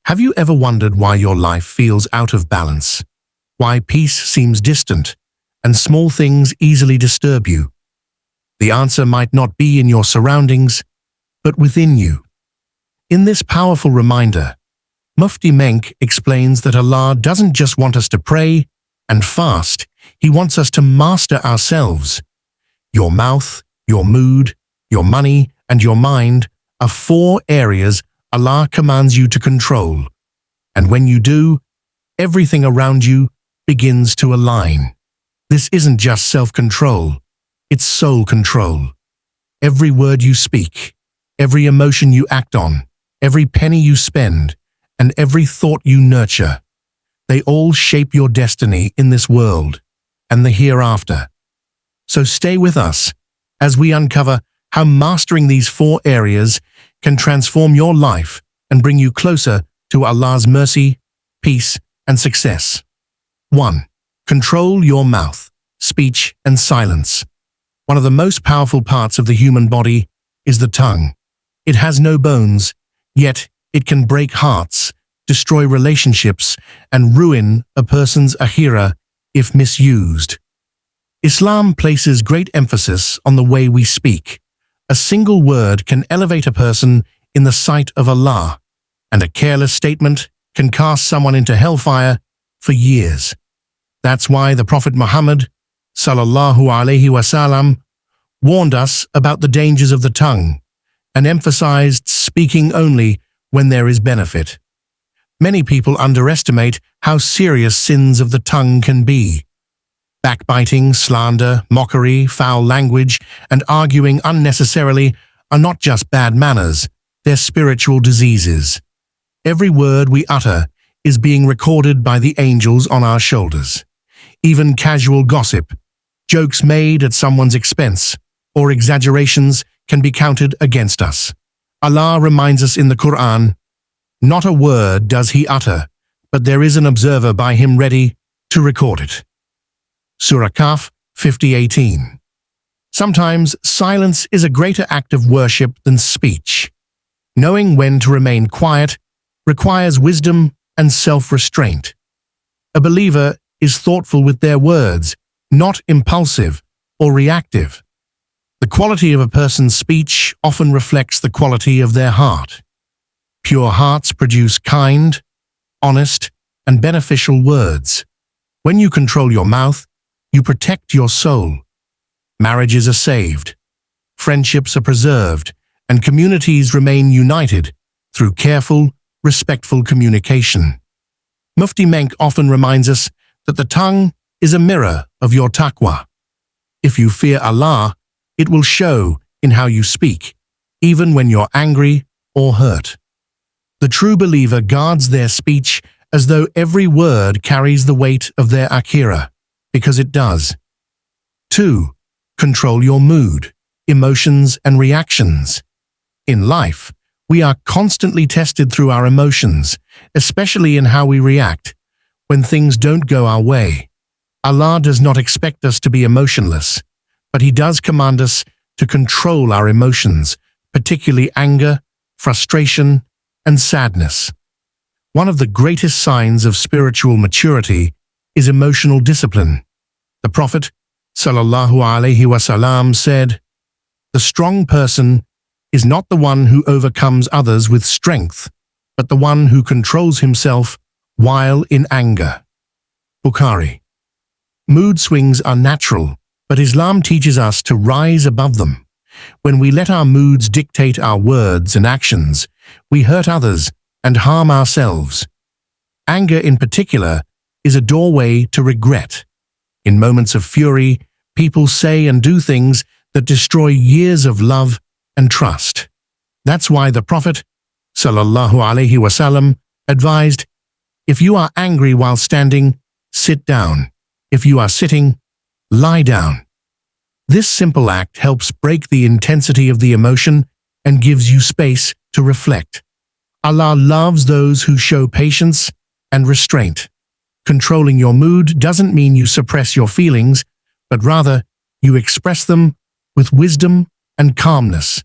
Have you ever wondered why your life feels out of balance? Why peace seems distant, and small things easily disturb you? The answer might not be in your surroundings, but within you. In this powerful reminder, Mufti Menk explains that Allah doesn't just want us to pray and fast, He wants us to master ourselves. Your mouth, your mood, your money, and your mind are 4 areas Allah commands you to control. And when you do, everything around you begins to align. This isn't just self-control, it's soul control. Every word you speak, every emotion you act on, every penny you spend, and every thought you nurture, they all shape your destiny in this world and the hereafter. So stay with us as we uncover how mastering these 4 areas can transform your life and bring you closer to Allah's mercy, peace, and success. 1. Control your mouth, speech, and silence. One of the most powerful parts of the human body is the tongue. It has no bones, yet it can break hearts, destroy relationships, and ruin a person's akhirah if misused. Islam places great emphasis on the way we speak. A single word can elevate a person in the sight of Allah, and a careless statement can cast someone into hellfire for years. That's why the Prophet Muhammad, sallallahu alaihi wasallam, warned us about the dangers of the tongue and emphasized speaking only when there is benefit. Many people underestimate how serious sins of the tongue can be. Backbiting, slander, mockery, foul language, and arguing unnecessarily are not just bad manners, they're spiritual diseases. Every word we utter is being recorded by the angels on our shoulders. Even casual gossip, jokes made at someone's expense, or exaggerations can be counted against us. Allah reminds us in the Qur'an, "Not a word does he utter, but there is an observer by him ready to record it." Surah Kahf 50:18. Sometimes silence is a greater act of worship than speech. Knowing when to remain quiet requires wisdom and self-restraint. A believer is thoughtful with their words, not impulsive or reactive. The quality of a person's speech often reflects the quality of their heart. Pure hearts produce kind, honest, and beneficial words. When you control your mouth, you protect your soul. Marriages are saved, friendships are preserved, and communities remain united through careful, respectful communication. Mufti Menk often reminds us that the tongue is a mirror of your taqwa. If you fear Allah, it will show in how you speak, even when you're angry or hurt. The true believer guards their speech as though every word carries the weight of their akhirah, because it does. 2. Control your mood, emotions, and reactions. In life, we are constantly tested through our emotions, especially in how we react when things don't go our way. Allah does not expect us to be emotionless, but He does command us to control our emotions, particularly anger, frustration, and sadness. One of the greatest signs of spiritual maturity is emotional discipline. The Prophet, sallallahu alaihi wasallam, said, "The strong person is not the one who overcomes others with strength, but the one who controls himself while in anger." Bukhari. Mood swings are natural, but Islam teaches us to rise above them. When we let our moods dictate our words and actions, we hurt others and harm ourselves. Anger in particular is a doorway to regret. In moments of fury, people say and do things that destroy years of love and trust. That's why the Prophet, sallallahu alaihi wasallam, advised, "If you are angry while standing, sit down. If you are sitting, lie down." This simple act helps break the intensity of the emotion and gives you space to reflect. Allah loves those who show patience and restraint. Controlling your mood doesn't mean you suppress your feelings, but rather you express them with wisdom and calmness.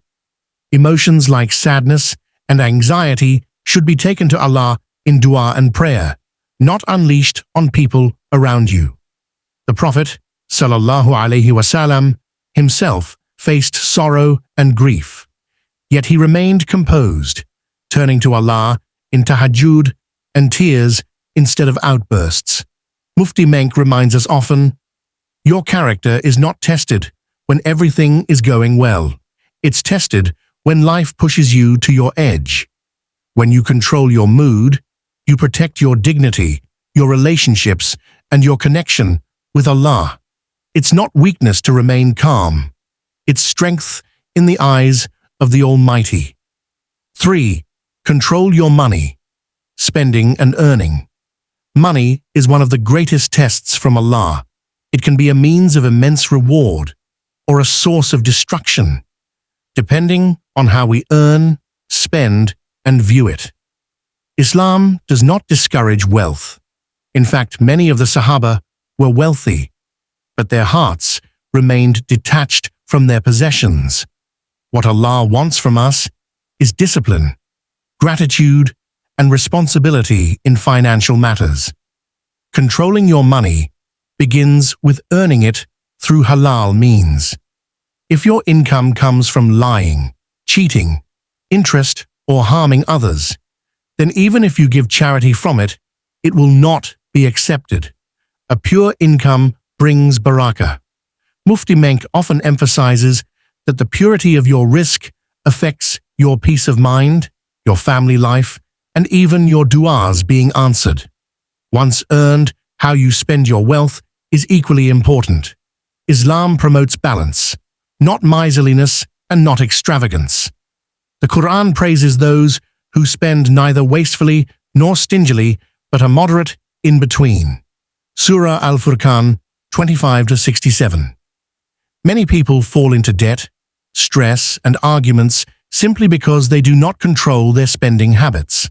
Emotions like sadness and anxiety should be taken to Allah in dua and prayer, not unleashed on people around you. The Prophet, sallallahu alaihi wasallam, himself faced sorrow and grief, yet he remained composed, turning to Allah in tahajjud and tears instead of outbursts. Mufti Menk reminds us often, your character is not tested when everything is going well. It's tested when life pushes you to your edge. When you control your mood, you protect your dignity, your relationships, and your connection with Allah. It's not weakness to remain calm. It's strength in the eyes of the Almighty. 3. Control your money, spending and earning. Money is one of the greatest tests from Allah. It can be a means of immense reward or a source of destruction, depending on how we earn, spend, and view it. Islam does not discourage wealth. In fact, many of the Sahaba were wealthy, but their hearts remained detached from their possessions. What Allah wants from us is discipline, gratitude, and responsibility in financial matters. Controlling your money begins with earning it through halal means. If your income comes from lying, cheating, interest, or harming others, then even if you give charity from it, it will not be accepted. A pure income brings barakah. Mufti Menk often emphasizes that the purity of your risk affects your peace of mind, your family life, and even your du'as being answered. Once earned, how you spend your wealth is equally important. Islam promotes balance, not miserliness and not extravagance. The Qur'an praises those who spend neither wastefully nor stingily, but are moderate in between. Surah Al-Furqan 25-67. Many people fall into debt, stress, and arguments simply because they do not control their spending habits.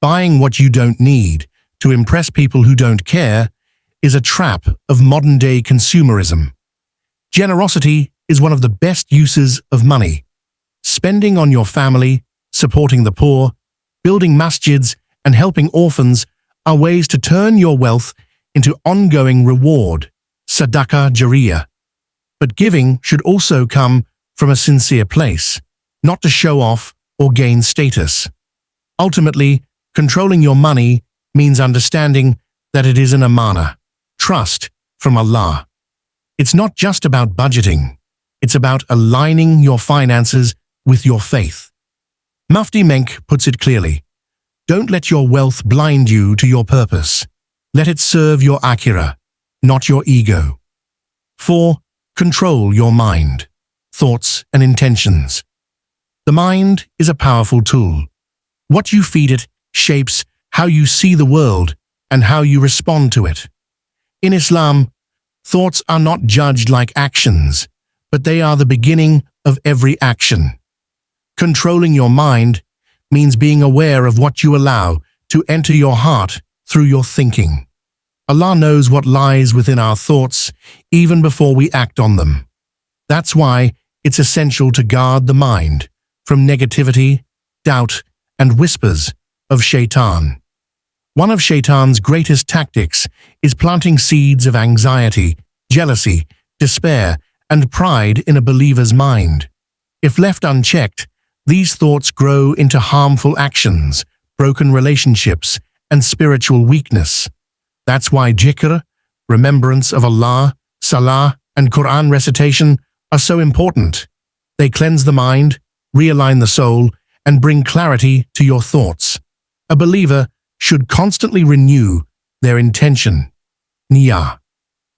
Buying what you don't need to impress people who don't care is a trap of modern-day consumerism. Generosity is one of the best uses of money. Spending on your family, supporting the poor, building masjids, and helping orphans are ways to turn your wealth into ongoing reward, sadaqah jariyah. But giving should also come from a sincere place, not to show off or gain status. Ultimately, controlling your money means understanding that it is an amana, trust from Allah. It's not just about budgeting. It's about aligning your finances with your faith. Mufti Menk puts it clearly. Don't let your wealth blind you to your purpose. Let it serve your akhirah, not your ego. 4. Control your mind, thoughts, and intentions. The mind is a powerful tool. What you feed it shapes how you see the world and how you respond to it. In Islam, thoughts are not judged like actions, but they are the beginning of every action. Controlling your mind means being aware of what you allow to enter your heart through your thinking. Allah knows what lies within our thoughts even before we act on them. That's why it's essential to guard the mind from negativity, doubt, and whispers of shaitan. One of shaitan's greatest tactics is planting seeds of anxiety, jealousy, despair, and pride in a believer's mind. If left unchecked, these thoughts grow into harmful actions, broken relationships, and spiritual weakness. That's why dhikr, remembrance of Allah, salah, and Qur'an recitation are so important. They cleanse the mind, realign the soul, and bring clarity to your thoughts. A believer should constantly renew their intention, niyah.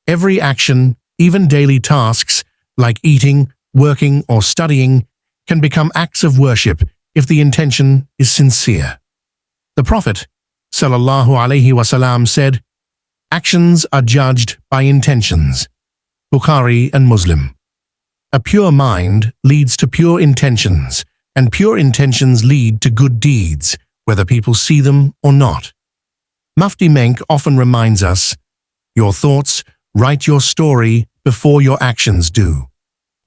Every action, even daily tasks like eating, working, or studying, can become acts of worship if the intention is sincere. The Prophet, sallallahu alaihi wasallam, said, "Actions are judged by intentions." Bukhari and Muslim. A pure mind leads to pure intentions, and pure intentions lead to good deeds, whether people see them or not. Mufti Menk often reminds us, your thoughts write your story before your actions do.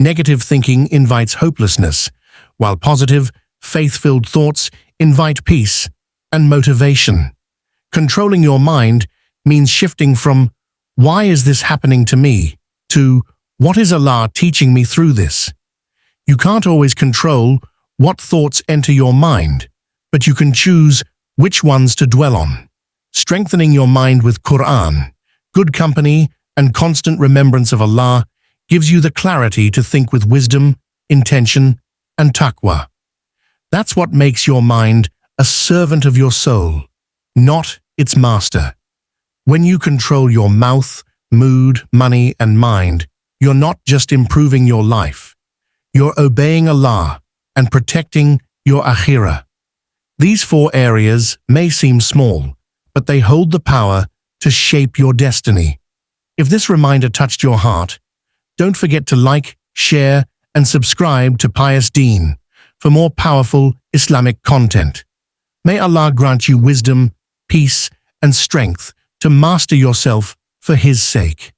Negative thinking invites hopelessness, while positive, faith-filled thoughts invite peace and motivation. Controlling your mind means shifting from, "Why is this happening to me?" to, "What is Allah teaching me through this?" You can't always control what thoughts enter your mind, but you can choose which ones to dwell on. Strengthening your mind with Qur'an, good company, and constant remembrance of Allah gives you the clarity to think with wisdom, intention, and taqwa. That's what makes your mind a servant of your soul, not its master. When you control your mouth, mood, money, and mind, you're not just improving your life. You're obeying Allah and protecting your akhirah. These 4 areas may seem small, but they hold the power to shape your destiny. If this reminder touched your heart, don't forget to like, share, and subscribe to Pious Deen for more powerful Islamic content. May Allah grant you wisdom, peace, and strength to master yourself for His sake.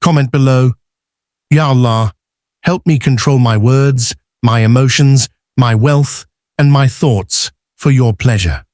Comment below, "Ya Allah, help me control my words, my emotions, my wealth, and my thoughts for your pleasure."